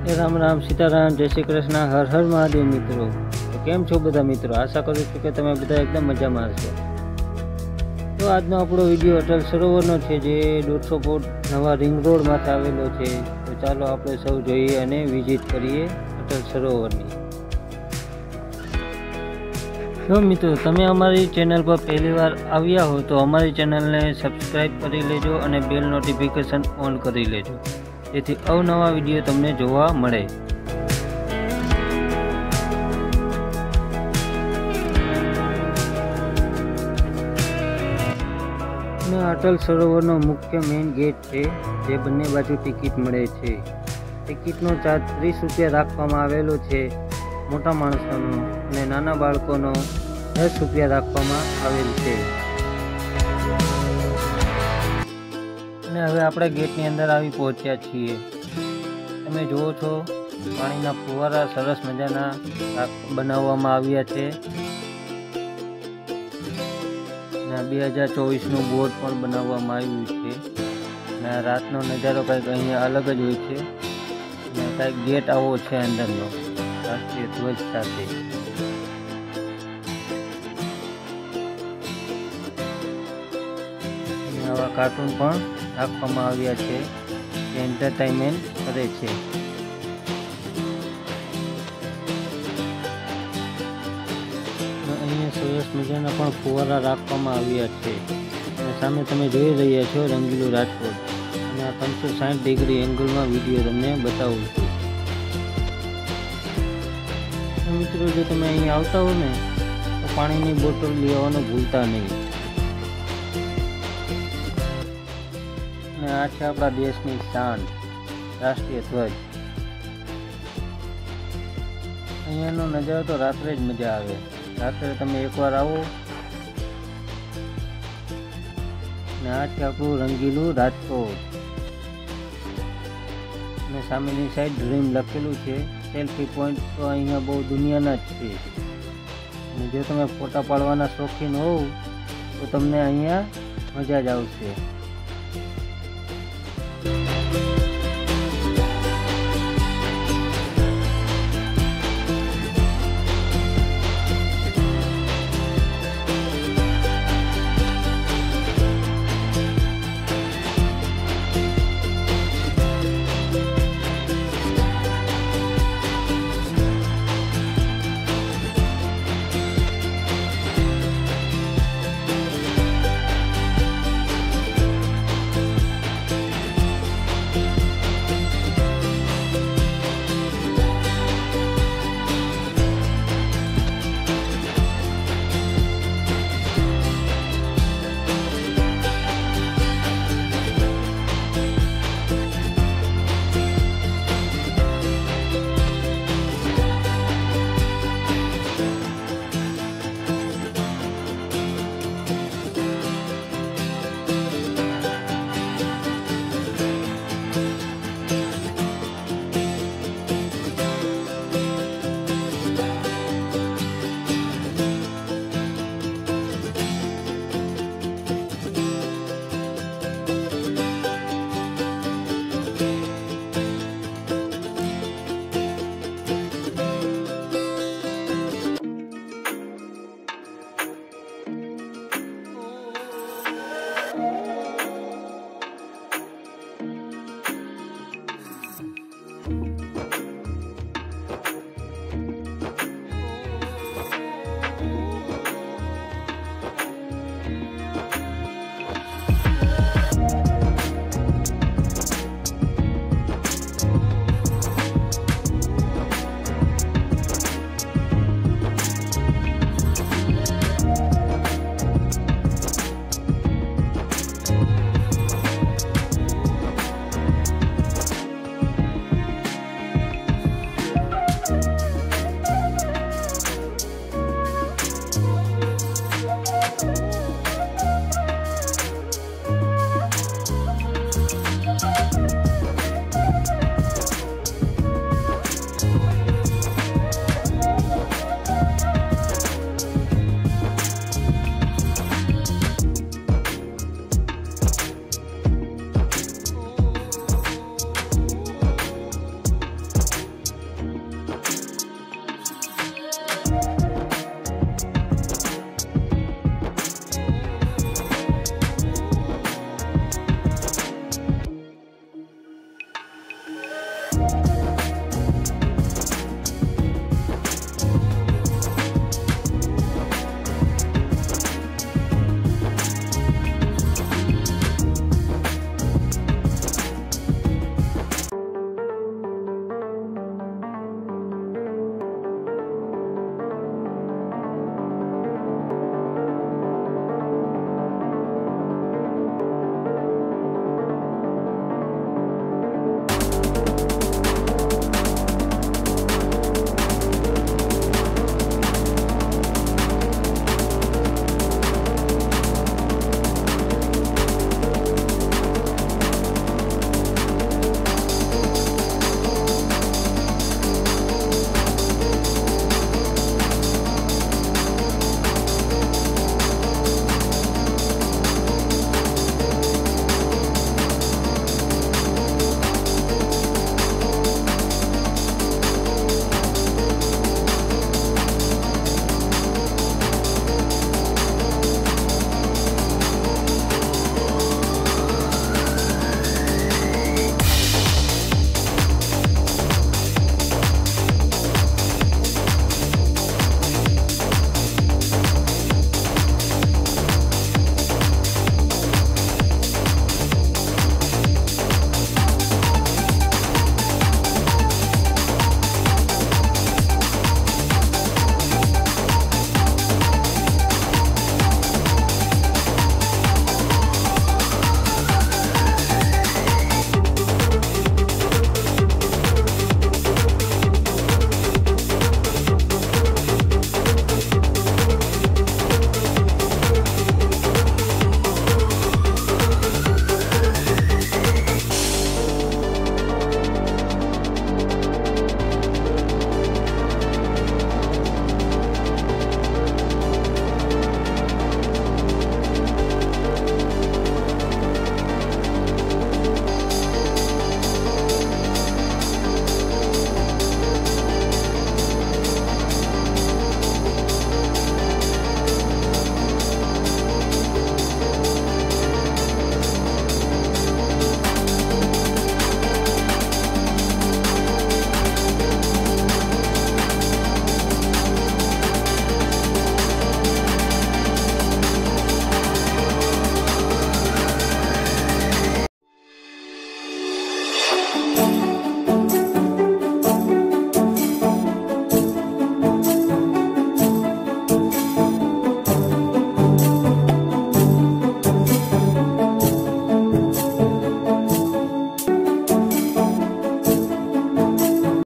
राम राम सीताराम जय श्री कृष्ण हर हर महादेव। मित्रों तो केम छो बधा मित्रों, आशा करूँ छूँ कि तमे बधा एकदम मजा में हशो। तो आजनो आपणो विडियो अटल सरोवरनो छे जे 150 फूट नवा रिंग रोड माथे आवेलो छे। तो चालो आपणे सौ जोईए अने विजिट करीए अटल सरोवरनी। तो मित्रों तमे अमारी चेनल पर पहली बार आव्या हो तो अमारी चेनल ने सब्सक्राइब करी लेजो अने बेल नोटिफिकेशन ऑन करी लेजो, जेथी अवनवा विडियो तमने जोवा मळे। अटल सरोवरनो मुख्य मेन गेट है, जे बंने बाजू टिकिट मळे छे। टिकिटनो चार्ज 30 रुपया राखवामां आवेलो छे मोटा माणसोनो अने नाना बाळकोनो 10 रुपया राखवामां आवेल छे। અને હવે આપણે ગેટની અંદર આવી પહોંચ્યા છીએ। તમે જુઓ છો પાણીના ફુવારા સરસ મજાના બનાવવામાં આવ્યા છે અને 2024નું બોર્ડ પણ બનાવવામાં આવ્યું છે અને રાતનો નજારો કંઈક અહીંયા અલગ જ હોય છે અને કંઈક ગેટ આવો છે અંદરનો રાષ્ટ્રીય ધ્વજ સાથે। આવા કાર્ટૂન પણ રાખવામાં આવ્યા છે જે એન્ટરટેનમેન્ટ કરે છે। અહીંયા સરસ મજાના પણ ફુવારા રાખવામાં આવ્યા છે અને સામે તમે જોઈ રહ્યા છો રંગીલું રાજકોટ અને આ 360 ડિગ્રી એંગલમાં વિડીયો તમને બતાવું છું। મિત્રો જો તમે અહીં આવતા હો ને તો પાણીની બોટલ લેવાનું ભૂલતા નહીં। आ छे आपणा देशनी शान राष्ट्रीय ध्वज। अहींयानो नजारो तो रात्रे ज मजा आवे। रात्रे तमे एकवार आवो ने आ छे आपणुं रंगीलुं राजकोट ने सामेनी साइड ड्रीम लखेलुं छे। सेल्फी पॉइंट तो अहींया बहु दुनियाना ज छे ने जो तमे फोटा पाडवाना शौकीन होव तो तमने अहींया मजा ज आवशे।